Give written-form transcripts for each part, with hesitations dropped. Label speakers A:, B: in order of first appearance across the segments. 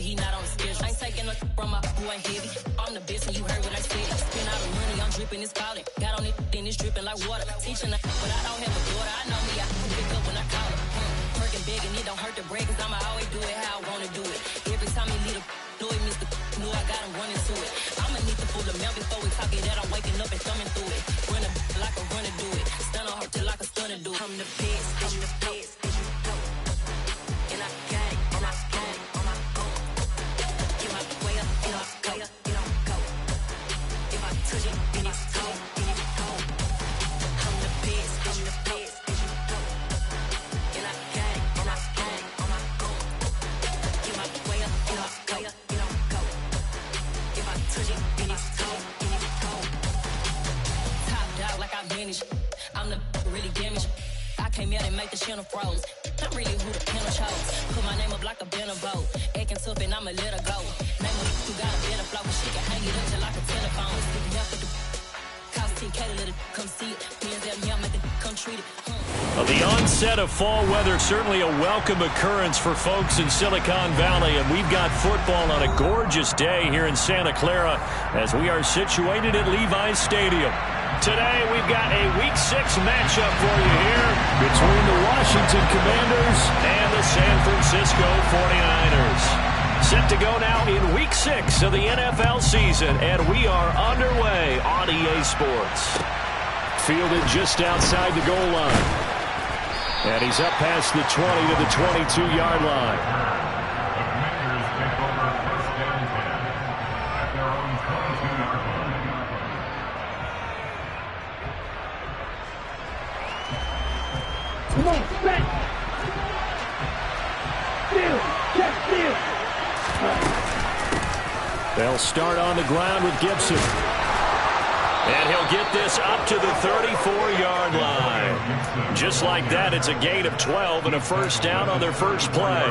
A: but he not on the schedule. I ain't taking no from my boy heavy. I'm the best and you heard what I said. Spend all the money, I'm dripping, it's falling. Got on it, then it's dripping like water. Teaching her, but I don't have a daughter. I know me, I can pick up when I call her. Working big and it don't hurt to break, cause I'ma always do it how I wanna do it. Every time he lead a do it, Mr. Knew I got him running to it. I'ma need to pull the mail before we talk it that I'm waking up and thumbing through it. Run a like a runner do it. Stun on her till like a stunner do it. I'm the best, I'm the best. And I got it, and I got it on my own. Get my way up, and I go, and I go. If I touch it, then it's cold, then it's cold. I'm the best, I'm the best. And I got it, and I got it on my own. Get my way up, and I go, and I go. If I touch it, then it's cold, then it's cold. Top dog like I vanished. I'm the really damaged. I came out and make the channel froze. I'm really who the panel chose. Put my name up like a banner boat. Acting tough and I'ma let her go. Name of who got a better flow, but she can hang it up just like a telephone. Sticking up with the cost 10K to let it come see it. Hands out me, I make it come treat it.
B: Well, the onset of fall weather, certainly a welcome occurrence for folks in Silicon Valley, and we've got football on a gorgeous day here in Santa Clara as we are situated at Levi's Stadium. Today, we've got a Week 6 matchup for you here between the Washington Commanders and the San Francisco 49ers. Set to go now in Week 6 of the NFL season, and we are underway on EA Sports. Fielded just outside the goal line. And he's up past the 20 to the 22-yard line.
C: Come on, back. Steal, check, steal.
B: They'll start on the ground with Gibson. And he'll get this up to the 34-yard line. Just like that, it's a gain of 12 and a first down on their first play.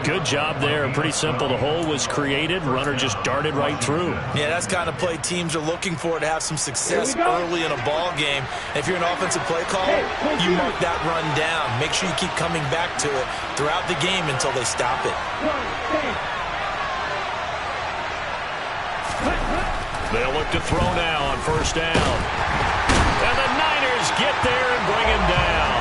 B: Good job there. Pretty simple. The hole was created. Runner just darted right through.
D: Yeah, that's kind of play teams are looking for to have some success early in a ball game. If you're an offensive play caller, you mark that run down. Make sure you keep coming back to it throughout the game until they stop it.
B: They'll look to throw now on first down. And the Niners get there and bring him down.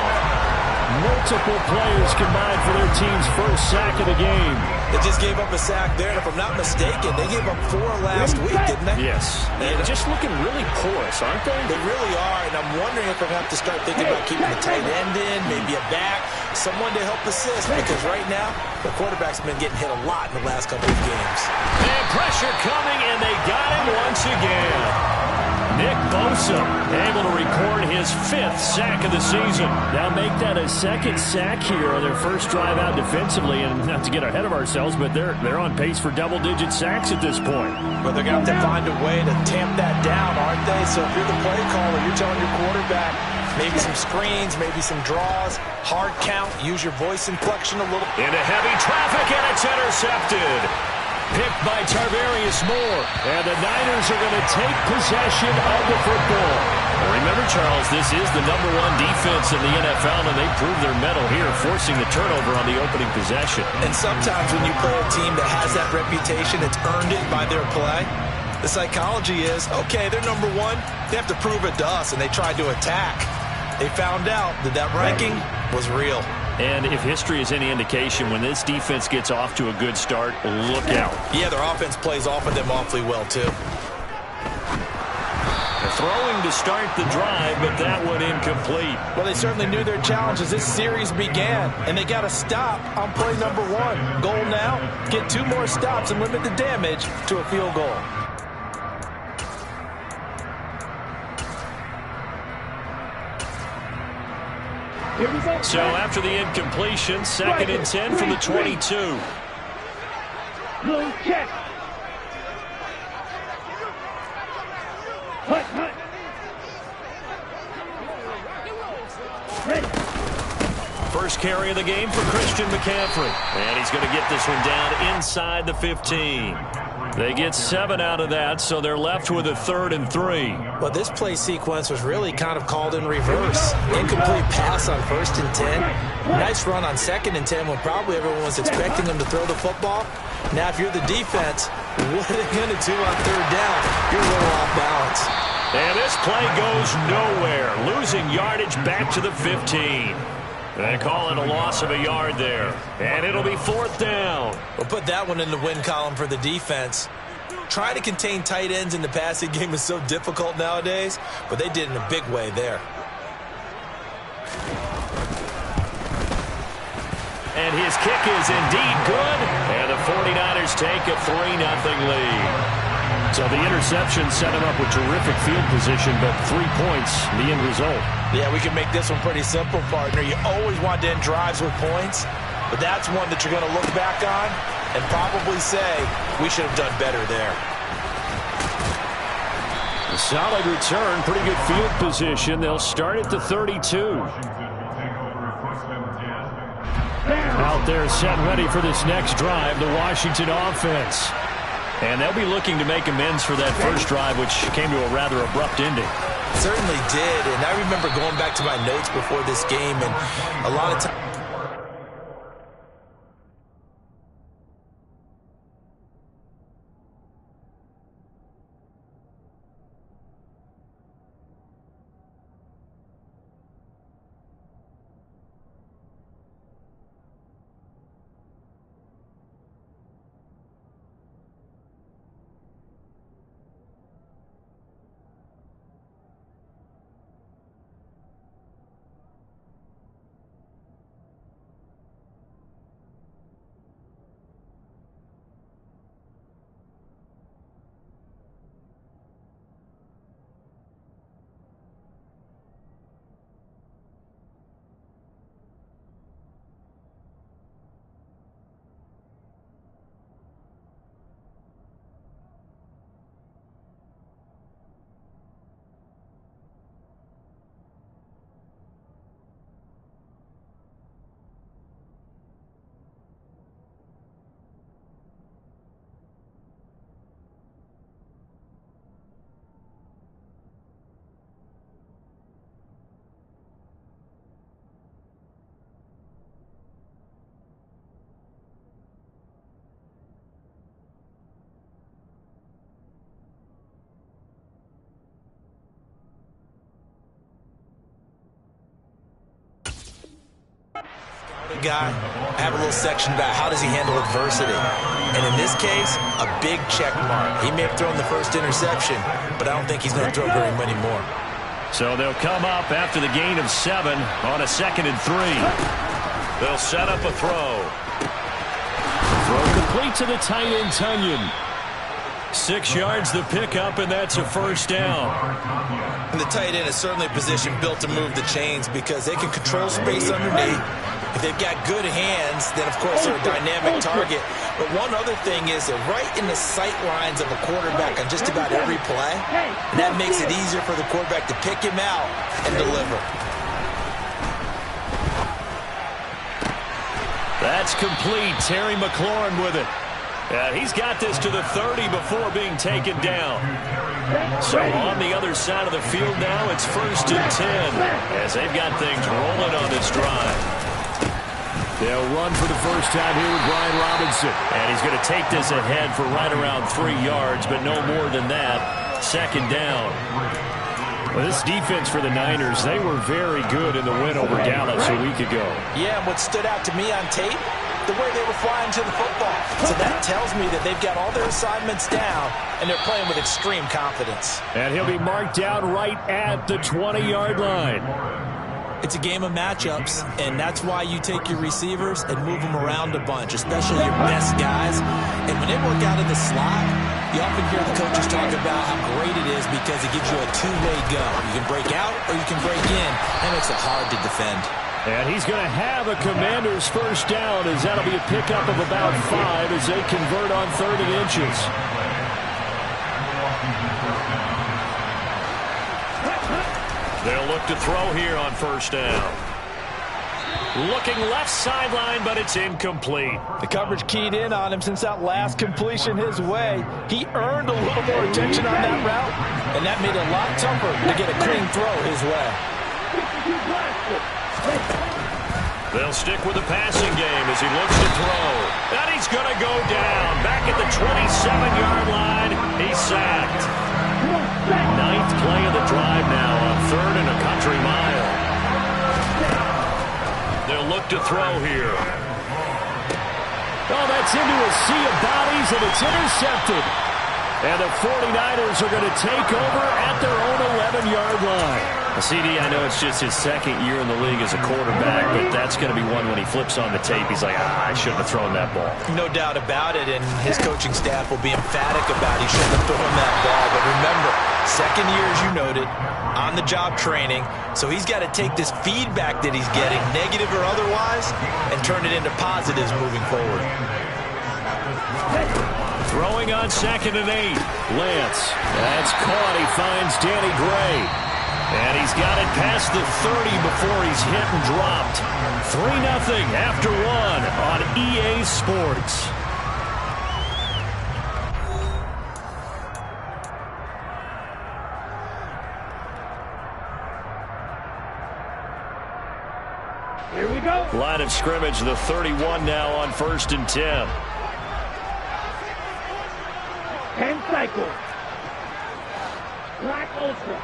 B: Multiple players combined for their team's first sack of the game.
D: They just gave up a sack there, and if I'm not mistaken, they gave up 4 last week, didn't they?
B: Yes. And just looking really porous, aren't they?
D: They really are, and I'm wondering if I have to start thinking about keeping the tight end in, maybe a back, someone to help assist, because right now, the quarterback's been getting hit a lot in the last couple of games.
B: And pressure coming, and they got him once again. Nick Bosa able to record his 5th sack of the season. Now make that a second sack here on their first drive out defensively. And not to get ahead of ourselves, but they're on pace for double-digit sacks at this point.
D: But they're going to have to find a way to tamp that down, aren't they? So if you're the play caller, you're telling your quarterback maybe some screens, maybe some draws, hard count, use your voice inflection a little.
B: Into heavy traffic, and it's intercepted. Picked by Tarvarius Moore. And the Niners are going to take possession of the football. Well, remember, Charles, this is the #1 defense in the NFL, and they proved their mettle here, forcing the turnover on the opening possession.
D: And sometimes when you play a team that has that reputation, it's earned it by their play. The psychology is, okay, they're #1. They have to prove it to us, and they tried to attack. They found out that that ranking was real.
B: And if history is any indication, when this defense gets off to a good start, look out.
D: Yeah, their offense plays off of them awfully well, too.
B: Throwing to start the drive, but that one incomplete.
D: Well, they certainly knew their challenge as this series began, and they got to stop on play #1. Goal now, get 2 more stops and limit the damage to a field goal.
B: So after the incompletion, 2nd and 10 from the 22.
C: Blue check. Hut, hut. Ready.
B: First carry of the game for Christian McCaffrey. And he's going to get this one down inside the 15. They get 7 out of that, so they're left with a 3rd and 3.
D: Well, this play sequence was really kind of called in reverse. Incomplete pass on 1st and 10. Nice run on 2nd and 10 when probably everyone was expecting him to throw the football. Now, if you're the defense, what are they going to do on third down? You're a little off balance.
B: And this play goes nowhere. Losing yardage back to the 15. They call it a loss of a yard there. And it'll be fourth down.
D: We'll put that one in the win column for the defense. Trying to contain tight ends in the passing game is so difficult nowadays, but they did in a big way there.
B: And his kick is indeed good. And the 49ers take a 3-0 lead. So the interception set him up with terrific field position, but 3 points, the end result.
D: Yeah, we can make this one pretty simple, partner. You always want to end drives with points, but that's one that you're going to look back on and probably say, we should have done better there.
B: A solid return, pretty good field position. They'll start at the 32. Out there set ready for this next drive, the Washington offense. And they'll be looking to make amends for that first drive, which came to a rather abrupt ending.
D: Certainly did, and I remember going back to my notes before this game, and a lot of times guy, I have a little section about how does he handle adversity. And in this case, a big check mark. He may have thrown the first interception, but I don't think he's going to throw very many more.
B: So they'll come up after the gain of 7 on a 2nd and 3. They'll set up a throw. Throw complete to the tight end, Tunyon. 6 yards the pickup, and that's a first down.
D: And the tight end is certainly a position built to move the chains because they can control space underneath. If they've got good hands, then, of course, they're a dynamic target. But one other thing is they're right in the sight lines of a quarterback on just about every play. And that makes it easier for the quarterback to pick him out and deliver.
B: That's complete. Terry McLaurin with it. He's got this to the 30 before being taken down. So on the other side of the field now, it's 1st and 10 as they've got things rolling on this drive. They'll run for the first time here with Brian Robinson. And he's going to take this ahead for right around 3 yards, but no more than that. 2nd down. Well, this defense for the Niners, they were very good in the win over Dallas a week ago.
D: Yeah, and what stood out to me on tape, the way they were flying to the football. So that tells me that they've got all their assignments down, and they're playing with extreme confidence.
B: And he'll be marked down right at the 20-yard line.
D: It's a game of matchups, and that's why you take your receivers and move them around a bunch, especially your best guys. And when they work out in the slot, you often hear the coaches talk about how great it is because it gives you a two-way go. You can break out or you can break in. That makes it hard to defend.
B: And he's going to have a Commander's first down as that'll be a pickup of about 5 as they convert on 3rd and inches. They'll look to throw here on 1st down. Looking left sideline, but it's incomplete.
D: The coverage keyed in on him since that last completion his way. He earned a little more attention on that route, and that made it a lot tougher to get a clean throw his way.
B: They'll stick with the passing game as he looks to throw. And he's going to go down. Back at the 27-yard line. He's sacked. Ninth play of the drive now on 3rd and a country mile. They'll look to throw here.
E: Oh, that's into a sea of bodies, and it's intercepted. And the 49ers are going to take over at their own 11-yard line.
B: CD, I know it's just his second year in the league as a quarterback, but that's going to be one when he flips on the tape. He's like, I shouldn't have thrown that ball.
D: No doubt about it, and his coaching staff will be emphatic about he shouldn't have thrown that ball. But remember, second year, as you noted, on-the-job training, so he's got to take this feedback that he's getting, negative or otherwise, and turn it into positives moving forward.
B: Throwing on 2nd and 8. Lance. That's caught. He finds Danny Gray. And he's got it past the 30 before he's hit and dropped. 3-0 after 1 on EA Sports.
C: Here we go.
B: Line of scrimmage, the 31 now on 1st and 10.
C: 10 cycles. Black Ultra.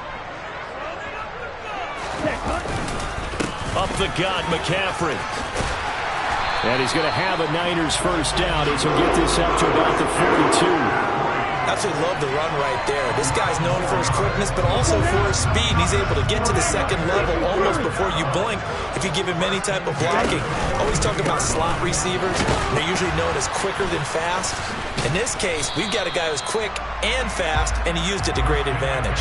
B: Up the gut, McCaffrey.
E: And he's going to have a Niners first down as he'll get this up to about the 42.
D: Absolutely love the run right there. This guy's known for his quickness, but also for his speed. He's able to get to the second level almost before you blink if you give him any type of blocking. Always talk about slot receivers. They're usually known as quicker than fast. In this case, we've got a guy who's quick and fast, and he used it to great advantage.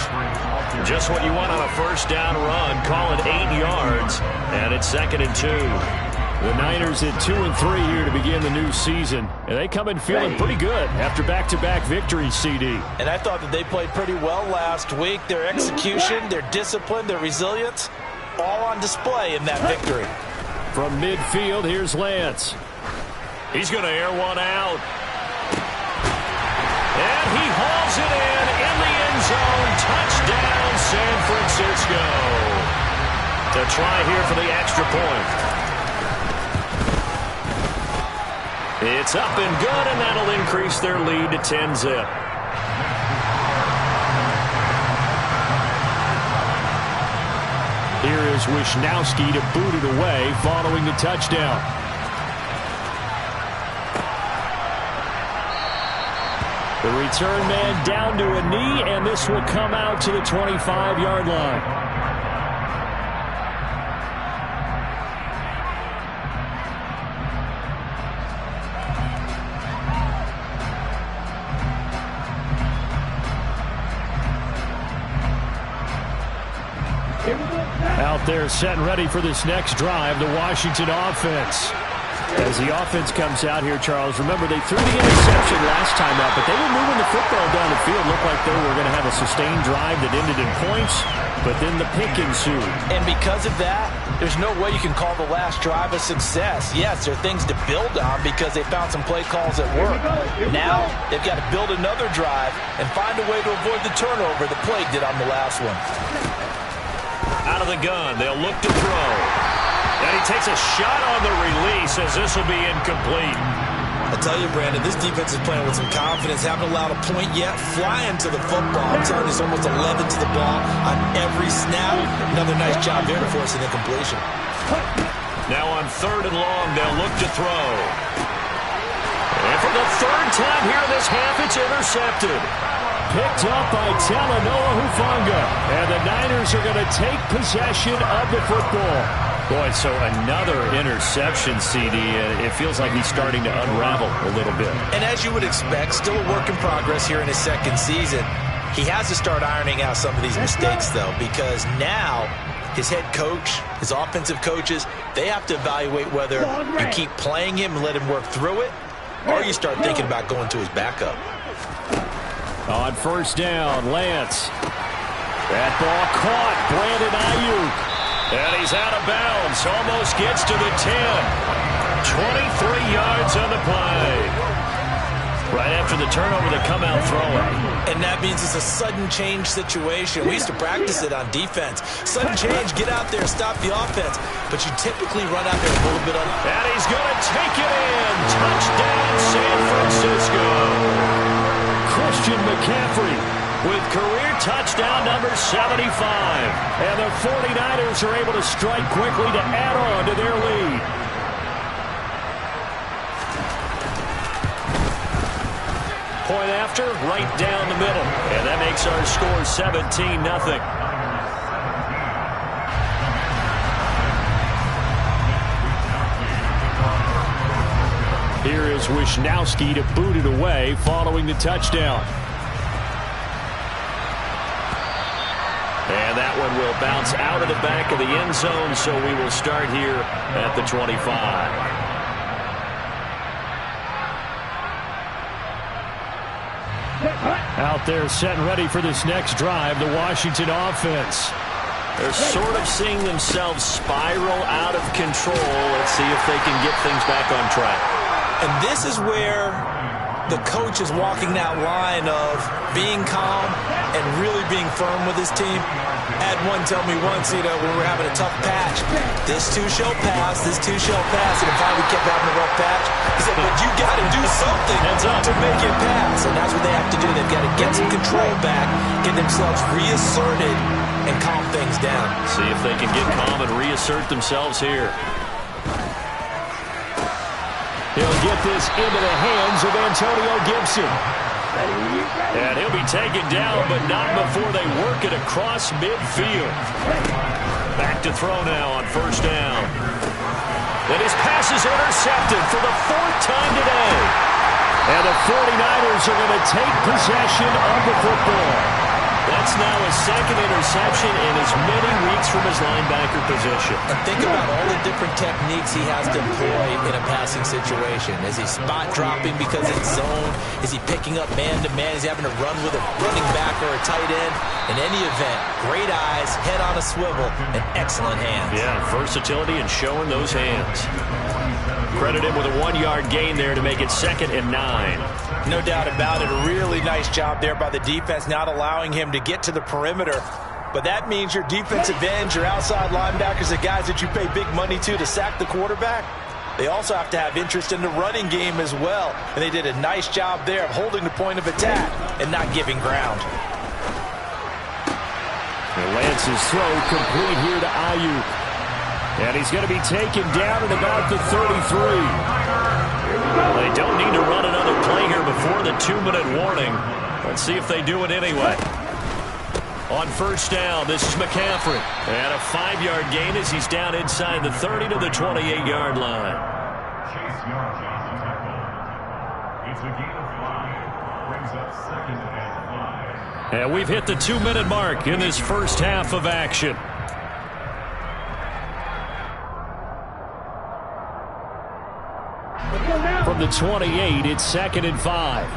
B: Just what you want on a first down run. Call it 8 yards, and it's 2nd and 2.
E: The Niners at 2-3 here to begin the new season. And they come in feeling pretty good after back-to-back victories, CD.
D: And I thought that they played pretty well last week. Their execution, their discipline, their resilience, all on display in that victory.
E: From midfield, here's Lance.
B: He's going to air one out. And he hauls it in the end zone. Touchdown, San Francisco. To try here for the extra point. It's up and good, and that'll increase their lead to 10-zip.
E: Here is Wisnowski to boot it away following the touchdown. The return man down to a knee, and this will come out to the 25-yard line. Out there set and ready for this next drive, the Washington offense. As the offense comes out here, Charles, remember they threw the interception last time out, but they were moving the football down the field. Looked like they were going to have a sustained drive that ended in points, but then the pick ensued.
D: And because of that, there's no way you can call the last drive a success. Yes, there are things to build on because they found some play calls that work. Now they've got to build another drive and find a way to avoid the turnover the Plague did on the last one.
B: Out of the gun, they'll look to throw. And he takes a shot on the release as this will be incomplete.
D: I tell you, Brandon, this defense is playing with some confidence. Haven't allowed a point yet. Flying to the football. I'm telling you, it's almost 11 to the ball on every snap. Another nice job there to force an incompletion.
B: Now on 3rd and long, they'll look to throw. And for the 3rd time here in this half, it's intercepted.
E: Picked up by Talanoa Hufanga. And the Niners are going to take possession of the football.
B: Boy, so another interception, CD. It feels like he's starting to unravel a little bit.
D: And as you would expect, still a work in progress here in his second season. He has to start ironing out some of these mistakes, though, because now his head coach, his offensive coaches, they have to evaluate whether you keep playing him and let him work through it, or you start thinking about going to his backup.
E: On 1st down, Lance. That ball caught. Brandon Ayuk.
B: And he's out of bounds. Almost gets to the 10. 23 yards on the play. Right after the turnover, they come out throwing.
D: And that means it's a sudden change situation. We used to practice it on defense. Sudden change, get out there, stop the offense. But you typically run out there a little bit on.
B: And he's going to take it in. Touchdown, San Francisco. Christian McCaffrey with career touchdown number 75. And the 49ers are able to strike quickly to add on to their lead. Point after, right down the middle. And that makes our score 17-0. Here is Wisnowski to boot it away following the touchdown. And that one will bounce out of the back of the end zone, so we will start here at the 25. Out there set and ready for this next drive, the Washington offense. They're sort of seeing themselves spiral out of control. Let's see if they can get things back on track.
D: And this is where the coach is walking that line of being calm and really being firm with his team. Had one tell me once, when we're having a tough patch, this too shall pass, this too shall pass. And if we kept having a rough patch, he said, but you got to do something to make it pass. And that's what they have to do. They've got to get some control back, get themselves reasserted, and calm things down.
B: See if they can get calm and reassert themselves here. He'll get this into the hands of Antonio Gibson. And he'll be taken down, but not before they work it across midfield. Back to throw now on first down. And his pass is intercepted for the fourth time today. And the 49ers are going to take possession of the football. That's now his second interception in as many weeks from his linebacker position.
D: And think about all the different techniques he has to employ in a passing situation. Is he spot dropping because it's zone? Is he picking up man-to-man? Is he having to run with a running back or a tight end? In any event, great eyes, head on a swivel, and excellent hands.
B: Yeah, versatility and showing those hands. Credit him with a 1-yard gain there to make it 2nd and 9.
D: No doubt about it. A really nice job there by the defense, not allowing him to get to the perimeter. But that means your defensive ends, your outside linebackers, the guys that you pay big money to sack the quarterback, they also have to have interest in the running game as well. And they did a nice job there of holding the point of attack and not giving ground.
E: And Lance's throw complete here to Ayuk. And he's going to be taken down at about the 33.
B: They don't need to run another play here before the 2-minute warning. Let's see if they do it anyway. On first down, this is McCaffrey. And a 5-yard gain as he's down inside the 30 to the 28-yard line.
F: It's a gain of 5. Brings up 2nd and 5.
B: And we've hit the 2-minute mark in this first half of action. From the 28, it's 2nd and 5.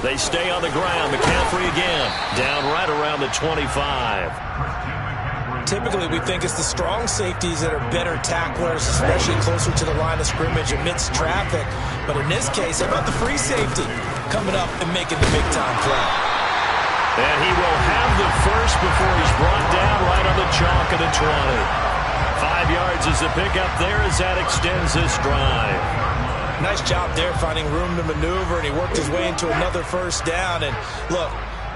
B: They stay on the ground. McCaffrey again. Down right around the 25.
D: Typically, we think it's the strong safeties that are better tacklers, especially closer to the line of scrimmage amidst traffic. But in this case, how about the free safety coming up and making the big-time play?
B: And he will have the first before he's brought down right on the chalk of the 20. 5 yards is the pickup there as that extends this drive.
D: Nice job there finding room to maneuver, and he worked his way into another first down. And look,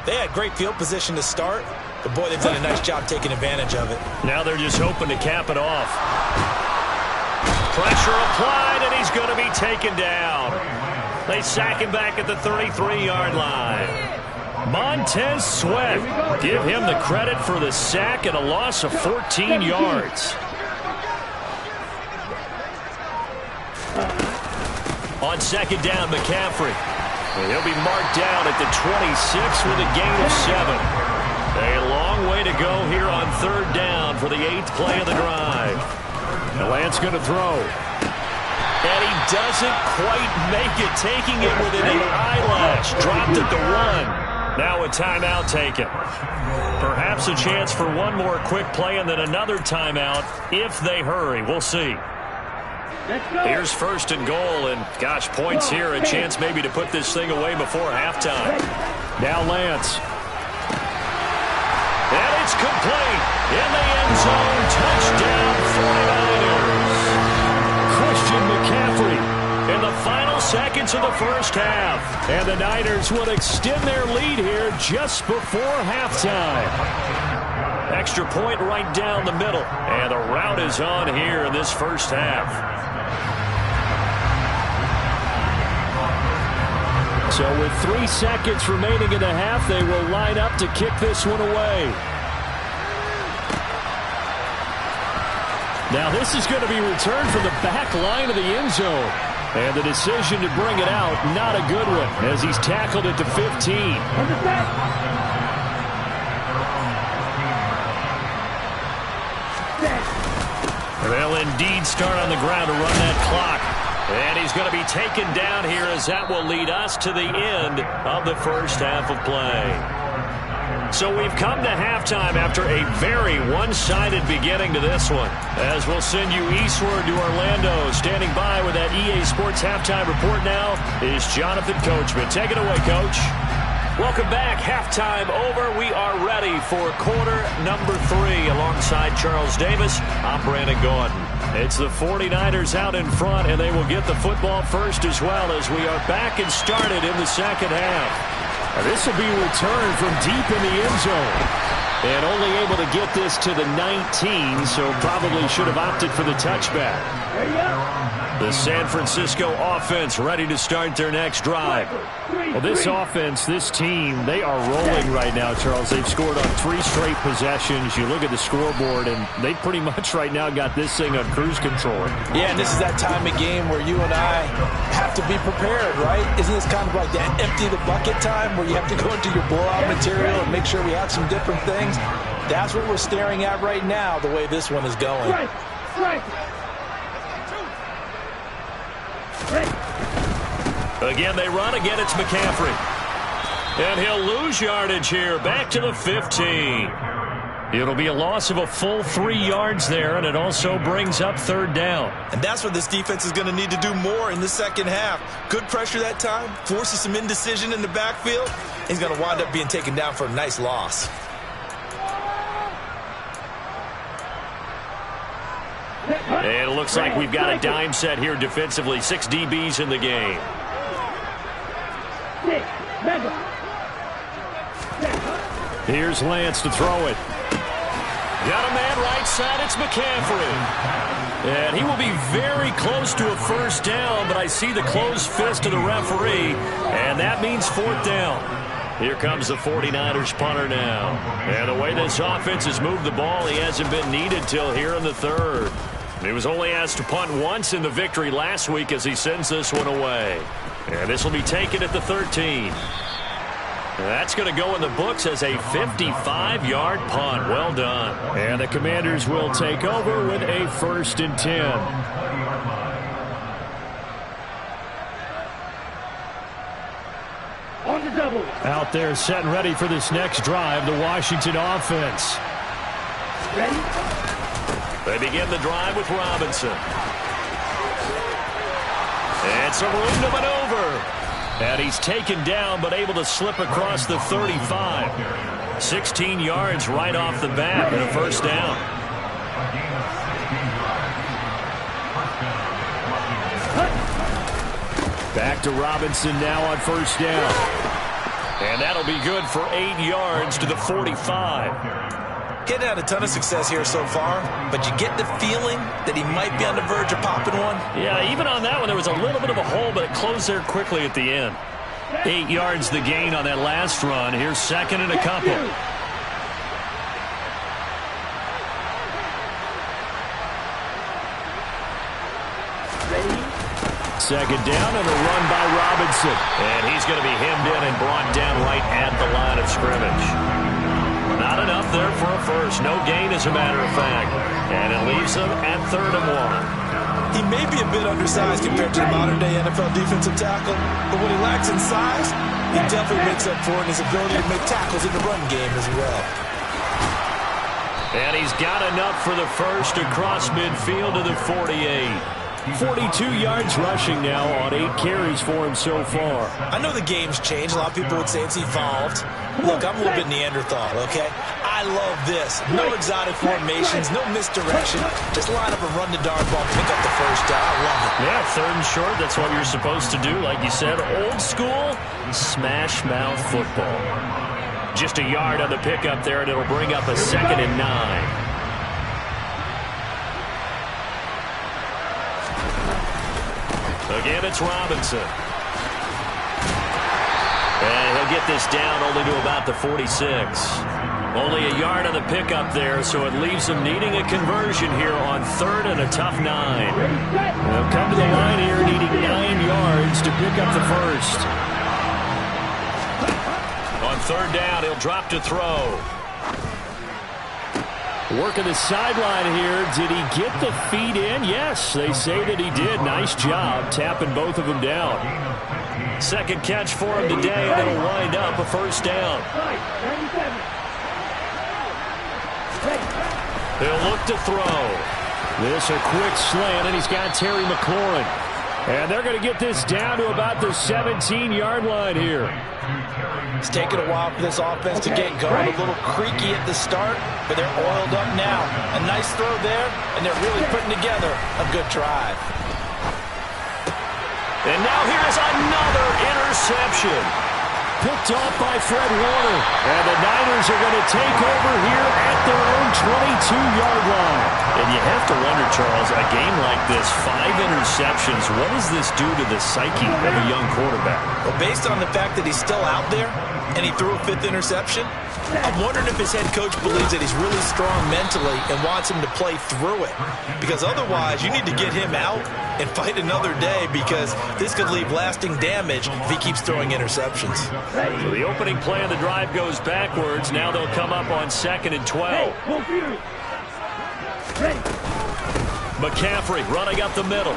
D: they had great field position to start, but boy, they've done a nice job taking advantage of it.
B: Now they're just hoping to cap it off. Pressure applied, and he's going to be taken down. They sack him back at the 33-yard line. Montez Sweat, give him the credit for the sack and a loss of 14 yards. On second down, McCaffrey. And he'll be marked down at the 26 with a gain of 7. A long way to go here on third down for the 8th play of the drive.
E: And Lance going to throw.
B: And he doesn't quite make it, taking it within an eyelash. Dropped at the 1. Now a timeout taken. Perhaps a chance for one more quick play and then another timeout if they hurry. We'll see.
C: Let's go.
B: Here's first and goal, and gosh, points here, a chance maybe to put this thing away before halftime.
E: Now Lance.
B: And it's complete in the end zone. Touchdown 49ers.
E: Christian McCaffrey
B: In the final seconds of the first half.
E: And the Niners will extend their lead here just before halftime.
B: Extra point right down the middle. And the route is on here in this first half.
E: So with 3 seconds remaining in the half, they will line up to kick this one away. Now this is going to be returned from the back line of the end zone. And the decision to bring it out, not a good one, as he's tackled it to 15.
B: They'll indeed start on the ground to run that clock. And he's going to be taken down here as that will lead us to the end of the first half of play. So we've come to halftime after a very one-sided beginning to this one. As we'll send you eastward to Orlando. Standing by with that EA Sports Halftime Report now is Jonathan Coachman. Take it away, Coach. Welcome back. Halftime over. We are ready for quarter number 3 alongside Charles Davis. I'm Brandon Gaudin. It's the 49ers out in front, and they will get the football first as well as we are back and started in the second half.
E: This will be returned from deep in the end zone. And only able to get this to the 19, so probably should have opted for the touchback.
B: The San Francisco offense ready to start their next drive.
E: Well, this offense, this team, they are rolling right now, Charles. They've scored on 3 straight possessions. You look at the scoreboard, and they pretty much right now got this thing on cruise control.
D: Yeah, and this is that time of game where you and I have to be prepared, right? Isn't this kind of like that empty the bucket time where you have to go into your blowout material and make sure we have some different things? That's what we're staring at right now, the way this one is going.
C: Right.
B: Again, they run. Again, it's McCaffrey. And he'll lose yardage here. Back to the 15. It'll be a loss of a full 3 yards there, and it also brings up third down.
D: And that's what this defense is going to need to do more in the second half. Good pressure that time, forces some indecision in the backfield. He's going to wind up being taken down for a nice loss.
B: And it looks like we've got a dime set here defensively. 6 DBs in the game.
E: Here's Lance to throw it.
B: Got a man right side. It's McCaffrey. And he will be very close to a first down, but I see the closed fist of the referee, and that means fourth down. Here comes the 49ers punter now. And the way this offense has moved the ball, he hasn't been needed till here in the third. He was only asked to punt once in the victory last week as he sends this one away. And this will be taken at the 13. That's going to go in the books as a 55-yard punt. Well done.
E: And the Commanders will take over with a 1st and 10.
C: On the double.
E: Out there set and ready for this next drive, the Washington offense.
C: Ready?
B: They begin the drive with Robinson. And some room to maneuver. And he's taken down but able to slip across the 35. 16 yards right off the bat and a first down.
E: Back to Robinson now on first down.
B: And that'll be good for 8 yards to the 45.
D: Getting had a ton of success here so far, but you get the feeling that he might be on the verge of popping one.
B: Yeah, even on that one, there was a little bit of a hole, but it closed there quickly at the end. 8 yards the gain on that last run. Here's second and a couple.
E: Second down and a run by Robinson.
B: And he's going to be hemmed in and brought down right at the line of scrimmage. Not enough there for a first. No gain, as a matter of fact. And it leaves them at 3rd and 1.
D: He may be a bit undersized compared to the modern-day NFL defensive tackle, but what he lacks in size, he definitely makes up for in his ability to make tackles in the run game as well.
B: And he's got enough for the first across midfield to the 48.
E: 42 yards rushing now on 8 carries for him so far.
D: I know the game's changed. A lot of people would say it's evolved. Look, I'm a little bit Neanderthal, okay? I love this. No exotic formations, no misdirection. Just line up and run the darn ball, pick up the first down. I love it.
B: Yeah, 3rd and short. That's what you're supposed to do. Like you said, old school, smash mouth football. Just a yard on the pickup there, and it'll bring up a 2nd and 9. Again, it's Robinson. And he'll get this down only to about the 46. Only a yard on the pickup there, so it leaves him needing a conversion here on 3rd and a tough 9. They'll come to the line here needing 9 yards to pick up the first. On 3rd down, he'll drop to throw.
E: Working the sideline here. Did he get the feet in? Yes, they say that he did. Nice job tapping both of them down.
B: 2nd catch for him today, and it'll wind up a first down. They'll look to throw.
E: This a quick slant, and he's got Terry McLaurin. And they're going to get this down to about the 17-yard line here.
D: It's taken a while for this offense to get going. A little creaky at the start, but they're oiled up now. A nice throw there, and they're really putting together a good drive.
B: And now here's another interception.
E: Picked off by Fred Warner. And the Niners are going to take over here at their own 22-yard line.
B: And you have to wonder, Charles, a game like this, 5 interceptions, what does this do to the psyche of a young quarterback?
D: Well, based on the fact that he's still out there and he threw a 5th interception, I'm wondering if his head coach believes that he's really strong mentally and wants him to play through it. Because otherwise, you need to get him out and fight another day, because this could leave lasting damage if he keeps throwing interceptions.
B: So the opening play of the drive goes backwards. Now they'll come up on 2nd and 12. McCaffrey running up the middle.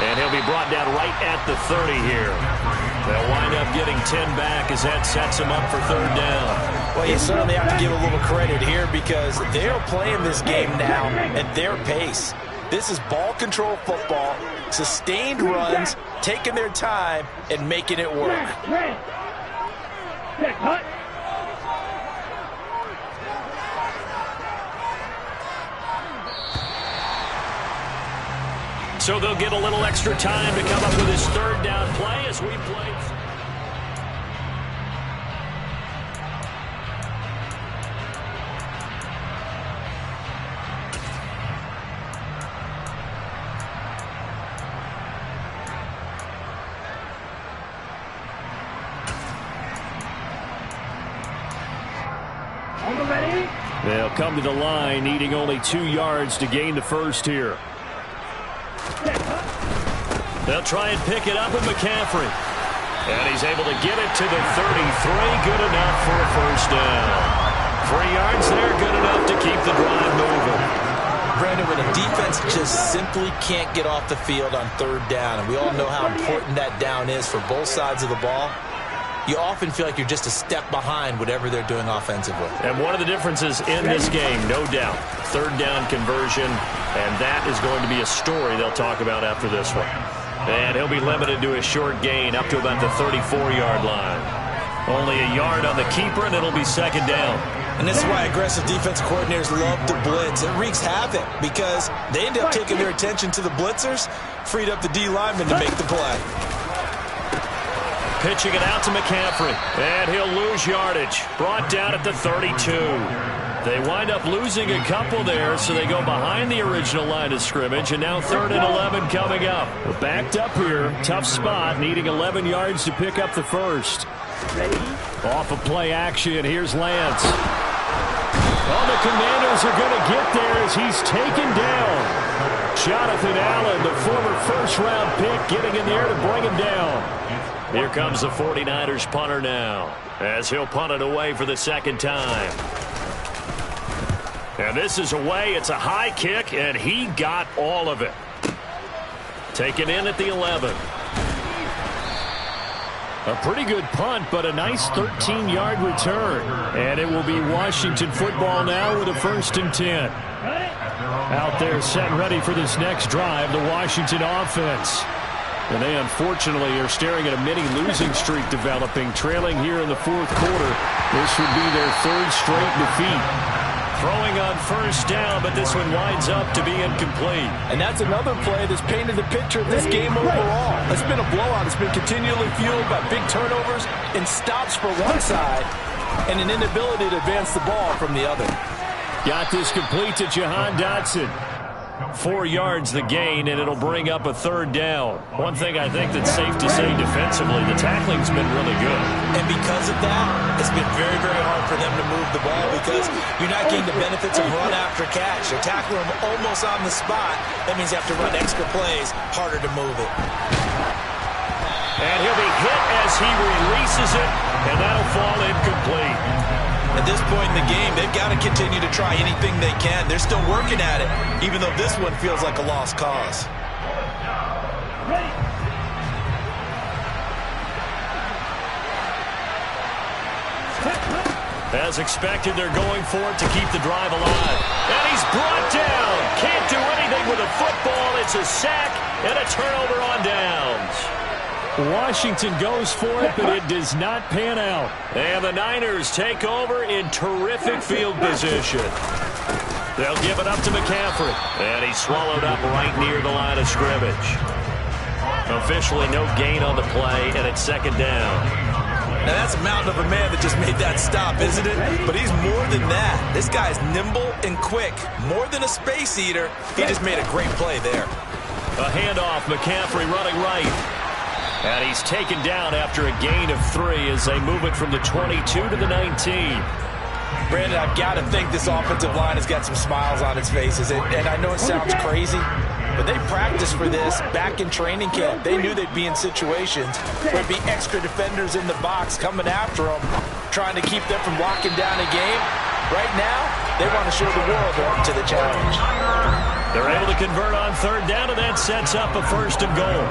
B: And he'll be brought down right at the 30 here. They'll wind up getting 10 back as that sets them up for 3rd down.
D: Well, you certainly have to give a little credit here, because they're playing this game now at their pace. This is ball control football, sustained runs, taking their time, and making it work.
B: So they'll get a little extra time to come up with his 3rd down play as we play.
E: They'll come to the line needing only 2 yards to gain the first here.
B: They'll try and pick it up with McCaffrey. And he's able to get it to the 33. Good enough for a first down. 3 yards there, good enough to keep the drive moving.
D: Brandon, when a defense just simply can't get off the field on 3rd down, and we all know how important that down is for both sides of the ball, you often feel like you're just a step behind whatever they're doing offensively.
B: And one of the differences in this game, no doubt, 3rd down conversion, and that is going to be a story they'll talk about after this one. And he'll be limited to a short gain up to about the 34-yard line. Only a yard on the keeper, and it'll be 2nd down.
D: And this is why aggressive defensive coordinators love to blitz. It wreaks havoc because they end up taking their attention to the blitzers, freed up the D lineman to make the play.
B: Pitching it out to McCaffrey, and he'll lose yardage. Brought down at the 32. They wind up losing a couple there, so they go behind the original line of scrimmage, and now 3rd and 11 coming up.
E: We're backed up here. Tough spot, needing 11 yards to pick up the first. Off of play action, here's Lance. Oh, the Commanders are going to get there as he's taken down. Jonathan Allen, the former first-round pick, getting in the air to bring him down.
B: Here comes the 49ers punter now, as he'll punt it away for the 2nd time. And this is away. It's a high kick, and he got all of it. Taken in at the 11.
E: A pretty good punt, but a nice 13-yard return. And it will be Washington football now with a 1st and 10. Out there set and ready for this next drive, the Washington offense. And they unfortunately are staring at a mini losing streak developing, trailing here in the 4th quarter. This would be their 3rd straight defeat. Throwing on 1st down, but this one winds up to be incomplete.
D: And that's another play that's painted the picture of this game overall. It's been a blowout. It's been continually fueled by big turnovers and stops for one side and an inability to advance the ball from the other.
E: Got this complete to Jahan Dotson. 4 yards the gain, and it'll bring up a 3rd down. One thing I think that's safe to say defensively, the tackling's been really good.
D: And because of that, it's been very, very hard for them to move the ball because you're not getting the benefits of run after catch. They tackle them almost on the spot. That means you have to run extra plays, harder to move it.
B: And he'll be hit as he releases it, and that'll fall incomplete.
D: At this point in the game, they've got to continue to try anything they can. They're still working at it, even though this one feels like a lost cause.
B: As expected, they're going for it to keep the drive alive. And he's brought down. Can't do anything with a football. It's a sack and a turnover on downs.
E: Washington goes for it, but it does not pan out.
B: And the Niners take over in terrific field position. They'll give it up to McCaffrey. And he's swallowed up right near the line of scrimmage. Officially no gain on the play, and it's 2nd down.
D: Now that's a mountain of a man that just made that stop, isn't it? But he's more than that. This guy's nimble and quick. More than a space eater. He just made a great play there.
B: A handoff, McCaffrey running right. And he's taken down after a gain of 3 as they move it from the 22 to the 19.
D: Brandon, I've got to think this offensive line has got some smiles on its faces. And I know it sounds crazy, but they practiced for this back in training camp. They knew they'd be in situations where there'd be extra defenders in the box coming after them, trying to keep them from locking down a game. Right now, they want to show the world they're up to the challenge.
B: They're able to convert on 3rd down, and that sets up a 1st and goal.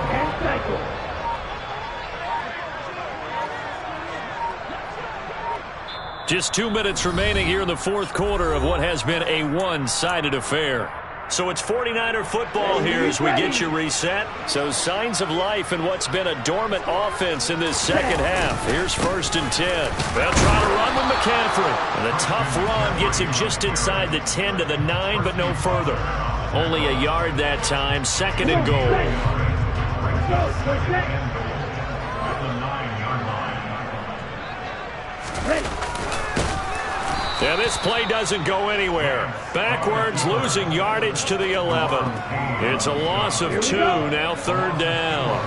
B: Just 2 minutes remaining here in the 4th quarter of what has been a one-sided affair. So it's 49er football here as we get you reset. So signs of life in what's been a dormant offense in this 2nd half. Here's 1st and 10. They'll try to run with McCaffrey. And the tough run gets him just inside the 10 to the 9, but no further. Only a yard that time. 2nd and goal. And this play doesn't go anywhere. Backwards, losing yardage to the 11. It's a loss of 2, now 3rd down.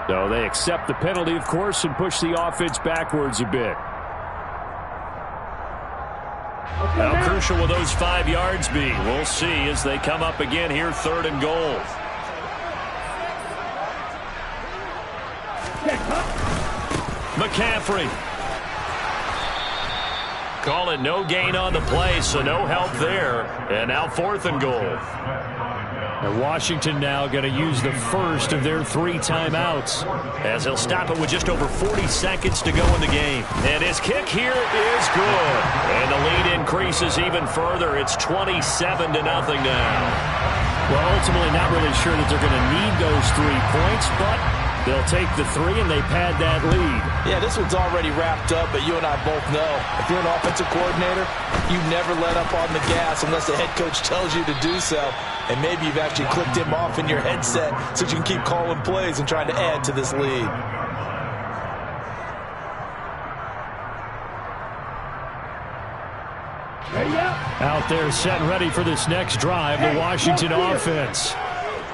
E: So they accept the penalty, of course, and push the offense backwards a bit.
B: How crucial will those 5 yards be? We'll see as they come up again here, 3rd and goal. McCaffrey. Call it no gain on the play, so no help there. And now 4th and goal.
E: And Washington now going to use the first of their 3 timeouts.
B: As he'll stop it with just over 40 seconds to go in the game. And his kick here is good. And the lead increases even further. It's 27-0 now.
E: Well, ultimately not really sure that they're going to need those 3 points, but they'll take the 3 and they pad that lead.
D: Yeah, this one's already wrapped up, but you and I both know if you're an offensive coordinator, you never let up on the gas unless the head coach tells you to do so. And maybe you've actually clicked him off in your headset so you can keep calling plays and trying to add to this lead.
E: Out there set and ready for this next drive, the Washington offense.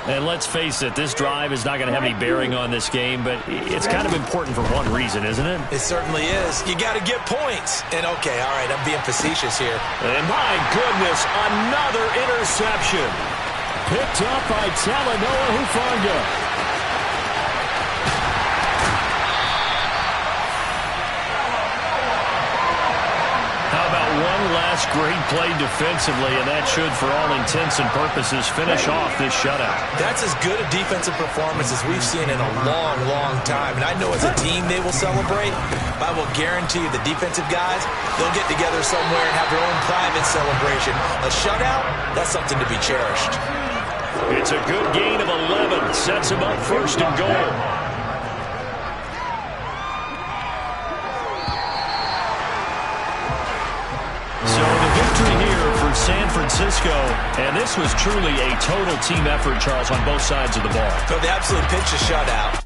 B: And let's face it, this drive is not going to have any bearing on this game, but it's kind of important for one reason, isn't it?
D: It certainly is. You got to get points. And okay, all right, I'm being facetious here.
B: And my goodness, another interception.
E: picked up by Talanoa Hufanga.
B: One last great play defensively, and that should, for all intents and purposes, finish off this shutout.
D: That's as good a defensive performance as we've seen in a long, long time. And I know as a team they will celebrate, but I will guarantee you the defensive guys, they'll get together somewhere and have their own private celebration. A shutout, that's something to be cherished.
B: It's a good gain of 11. Sets him up first and goal. San Francisco, and this was truly a total team effort, Charles, on both sides of the ball.
D: So they absolutely pitched a shutout.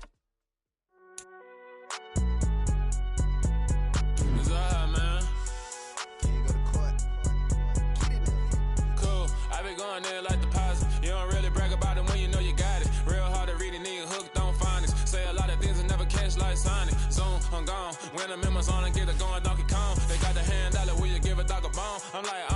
G: Cool, I be going there like deposit. You don't really brag about it when you know you got it. Real hard to read a nigga hooked on finance. Say a lot of things and never catch like Sonic. Zoom, I'm gone. When I'm in my zone, I get it going Donkey Kong. They got the hand dollar, will you give a dog a bone? I'm like,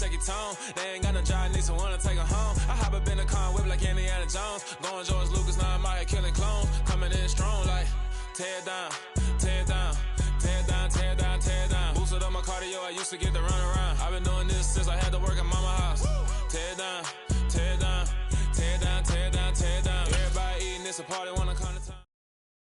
G: check your tone. They ain't got no job, need someone to take her home. I hop up in the car, whip like Indiana Jones. Going George Lucas, now I'm out here killing clones. Coming in strong like, tear down, tear down, tear down, tear down, tear down. Boosted up my cardio, I used to get to run around. I've been doing this since I had to work at mama house. Tear down, tear down, tear down, tear down, tear down. Everybody eating this a party.